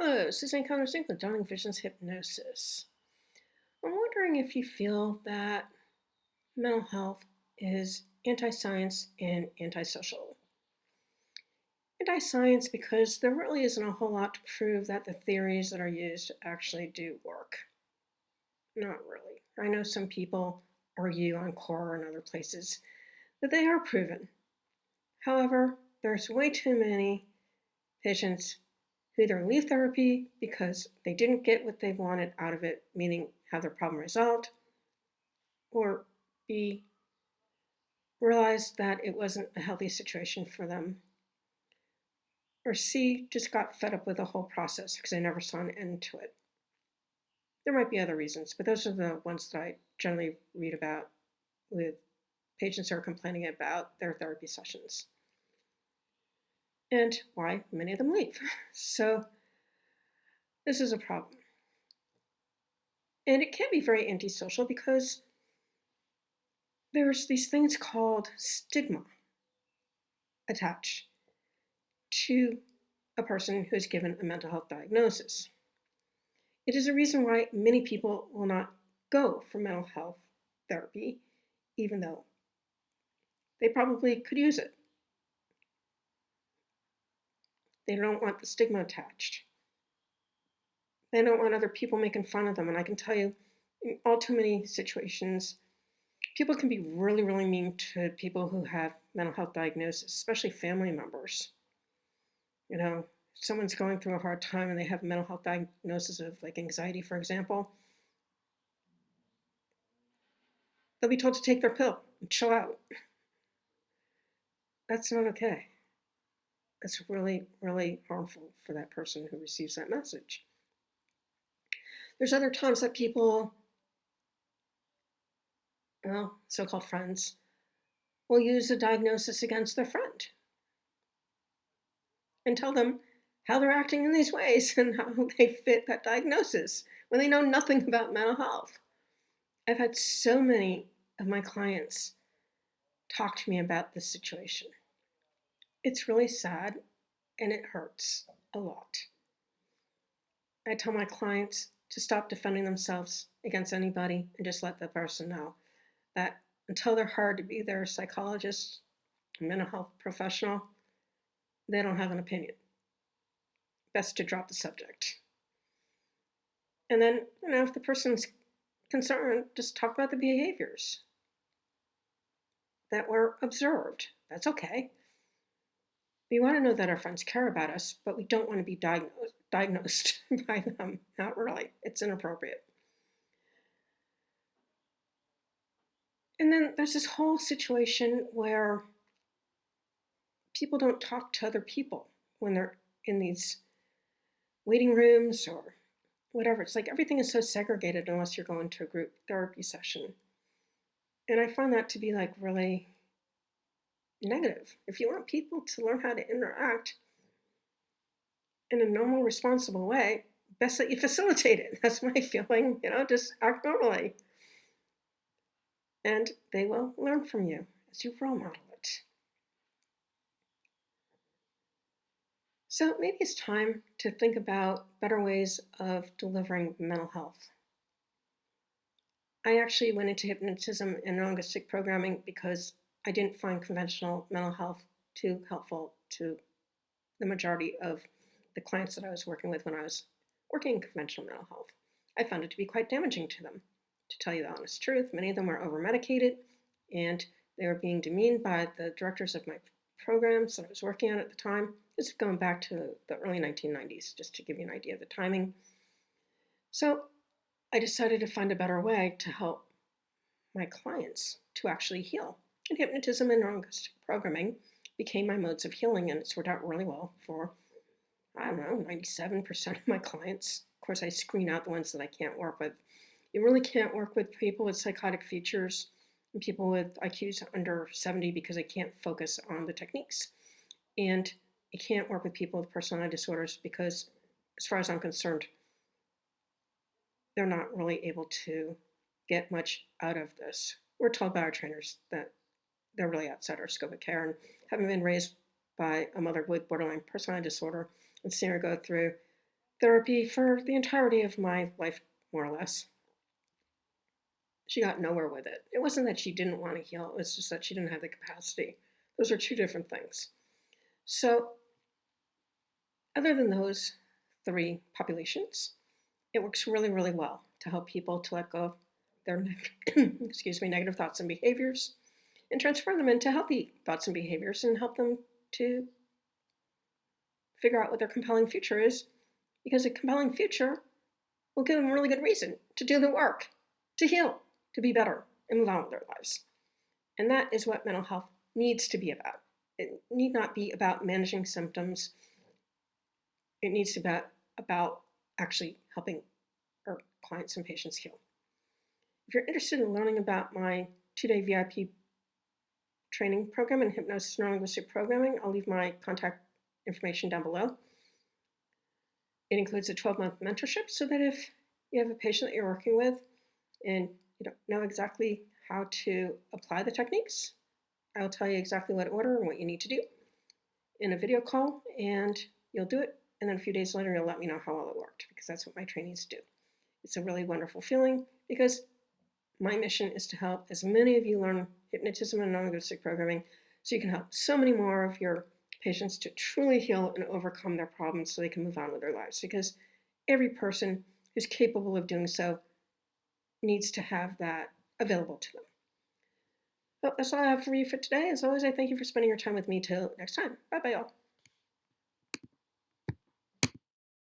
Hello, Suzanne Connors with Dawning Visions Hypnosis. I'm wondering if you feel that mental health is anti-science and antisocial. Anti-science because there really isn't a whole lot to prove that the theories that are used actually do work. Not really. I know some people argue on core and other places that they are proven. However, there's way too many patients who either leave therapy because they didn't get what they wanted out of it, meaning have their problem resolved, or B, realize that it wasn't a healthy situation for them, or C, just got fed up with the whole process because they never saw an end to it. There might be other reasons, but those are the ones that I generally read about with patients who are complaining about their therapy sessions and why many of them leave. So this is a problem. And it can be very antisocial because there's these things called stigma attached to a person who is given a mental health diagnosis. It is a reason why many people will not go for mental health therapy, even though they probably could use it. They don't want the stigma attached. They don't want other people making fun of them. And I can tell you, in all too many situations, people can be really, really mean to people who have mental health diagnoses, especially family members. You know, if someone's going through a hard time and they have a mental health diagnosis of like anxiety, for example, they'll be told to take their pill and chill out. That's not okay. That's really, really harmful for that person who receives that message. There's other times that people, well, so-called friends, will use a diagnosis against their friend and tell them how they're acting in these ways and how they fit that diagnosis when they know nothing about mental health. I've had so many of my clients talk to me about this situation. It's really sad and it hurts a lot. I tell my clients to stop defending themselves against anybody and just let the person know that until they're hired to be their psychologist, mental health professional, they don't have an opinion. Best to drop the subject. And then, if the person's concerned, just talk about the behaviors that were observed. That's okay. We want to know that our friends care about us, but we don't want to be diagnosed by them. Not really. It's inappropriate. And then there's this whole situation where people don't talk to other people when they're in these waiting rooms or whatever. It's like everything is so segregated unless you're going to a group therapy session. And I find that to be like really negative. If you want people to learn how to interact in a normal, responsible way, best that you facilitate it. That's my feeling, just act normally. And they will learn from you as you role model it. So maybe it's time to think about better ways of delivering mental health. I actually went into hypnotism and neuro-linguistic programming because I didn't find conventional mental health too helpful to the majority of the clients that I was working with when I was working in conventional mental health. I found it to be quite damaging to them. To tell you the honest truth, many of them were over-medicated and they were being demeaned by the directors of my programs that I was working on at the time. This is going back to the early 1990s, just to give you an idea of the timing. So I decided to find a better way to help my clients to actually heal. And hypnotism and neuro-linguistic programming became my modes of healing, and it's worked out really well for, 97% of my clients. Of course, I screen out the ones that I can't work with. You really can't work with people with psychotic features and people with IQs under 70 because they can't focus on the techniques. And you can't work with people with personality disorders because, as far as I'm concerned, they're not really able to get much out of this. We're told by our trainers that they're really outside our scope of care, and having been raised by a mother with borderline personality disorder and seeing her go through therapy for the entirety of my life, more or less. She got nowhere with it. It wasn't that she didn't want to heal, it was just that she didn't have the capacity. Those are two different things. So, other than those three populations, it works really, really well to help people to let go of their negative thoughts and behaviors and transform them into healthy thoughts and behaviors and help them to figure out what their compelling future is, because a compelling future will give them a really good reason to do the work, to heal, to be better, and move on with their lives. And that is what mental health needs to be about. It need not be about managing symptoms. It needs to be about actually helping our clients and patients heal. If you're interested in learning about my 2-day VIP training program in hypnosis and neuro-linguistic programming, I'll leave my contact information down below. It includes a 12-month mentorship so that if you have a patient that you're working with and you don't know exactly how to apply the techniques, I'll tell you exactly what order and what you need to do in a video call, and you'll do it. And then a few days later, you'll let me know how well it worked, because that's what my trainees do. It's a really wonderful feeling, because my mission is to help as many of you learn hypnotism and neuro-linguistic programming so you can help so many more of your patients to truly heal and overcome their problems so they can move on with their lives, because every person who's capable of doing so needs to have that available to them. Well, that's all I have for you for today. As always, I thank you for spending your time with me. Till next time. Bye-bye, all.